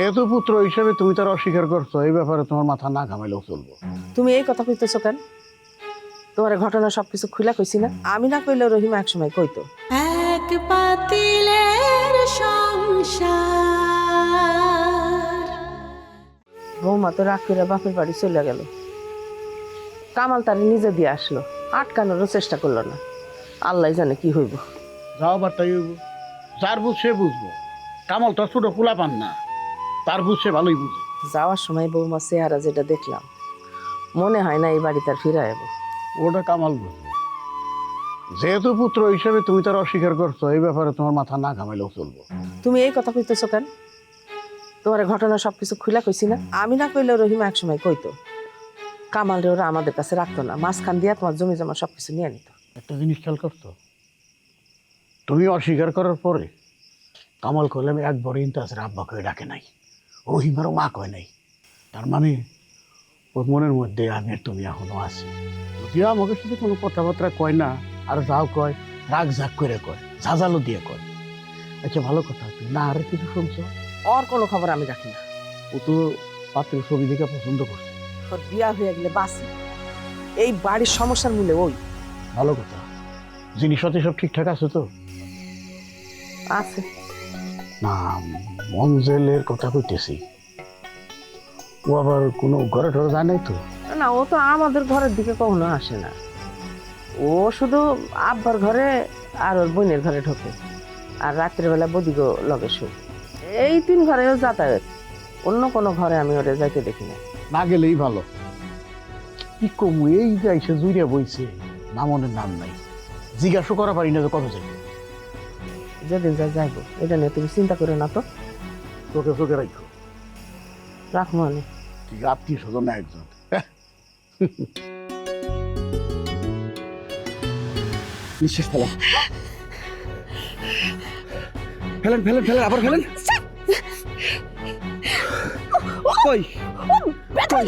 যেহেতু পুত্র হিসেবে তুমি তার অস্বীকার করছো, এই ব্যাপারে তোমার মাথা না ঘামাইলেও চলবো। তুমি এই কথা কইতেছো কেন? তোমার ঘটনা সবকিছু খুলা কইছি না? আমি না কইলেও রহিমা একসময় কইতো। এক পাতিলের সংসার। বৌমা তো রাগ করে বাপের বাড়ি চলে গেল। কামাল তার নিজে দিয়ে আসলো, আটকানোরও চেষ্টা করলো না। আল্লাহ জানে কি হইব। যাও বার্তাই হইব, যার বুঝ সে বুঝবো। কামাল তো ছোট পোলা পান না, তার বুঝ সে ভালোই বুঝে। যাওয়ার সময় বৌমা চেহারা যেটা দেখলাম, মনে হয় না এই বাড়ি তার ফিরে যাবো। ওটা কামাল বুঝবে। যেহেতু পুত্র হিসেবে তুমি তার অস্বীকার করছো, এই ব্যাপারে তোমার মাথা না ঘামাইলেও চলবো। তুমি এই কথা কইতেছো কেন? তোমার ঘটনা সবকিছু খুলা কইছি না? আমি না কইলেও রহিমা একসময় কইতো। কামাল রে ওরা আমাদের কাছে রাখতো না, মাঝখান দিয়া তোমার জমি জমা সবকিছু নিয়ে নিত। একটা জিনিস খেয়াল করতো, তুমি অস্বীকার করার পরে কামাল কইলাম একবার ইন্তাজের আব্বা কয়ে ডাকে নাই, রহিমারও মা কয় নাই। তার মানে ওর মনের মধ্যে আমি আর তুমি এখনো আছি। যদিও আমাকে সাথে কোনো কথাবার্তা কয় না, আর যাও কয় রাগ ঝাগ করে কয়, ঝাঁঝালো দিয়ে কয়। আচ্ছা ভালো কথা, তুমি না আর কিছু শুনছো? ওর কোনো খবর আমি রাখি না। ও তো পাত্রের ছবি দেখে পছন্দ করছে। ওর বিয়া হয়ে গেলে বাঁচি। এই বাড়ির সমস্যার মূলে ওই ভালো কথা, জিনিসপাতি সব ঠিকঠাক আছে তো? আছে। না, মঞ্জেলের কথা কইতেছি, ও আবার কোনো ঘরে টরে যায় নাই তো? না, ও তো আমাদের ঘরের দিকে কখনো আসে না। ও শুধু আব্বার ঘরে আর ওর বোনের ঘরে ঢোকে, আর রাত্রিবেলা বদিগো লগে শুই। এই 3 ঘরেও যাতায়াত, অন্য কোনো ঘরে আমি ওরে যাইতে দেখি না। না গেলেই ভালো। কি কমু, এই যে এসে জুড়ে বইছে, নামনের নাম নাই, জিজ্ঞাসা করা পারি না যে কত যাইবে। যেদিন যা যাইবো, এটা নিয়ে তুমি চিন্তা করো না তো। চোখে চোখে রাখো, রাখবো আমি। কি আত্মীয় স্বজন না একজন। নিঃশ্বাস ফেলেন, ফেলেন ফেলেন ফেলেন, আবার ফেলেন। কই কই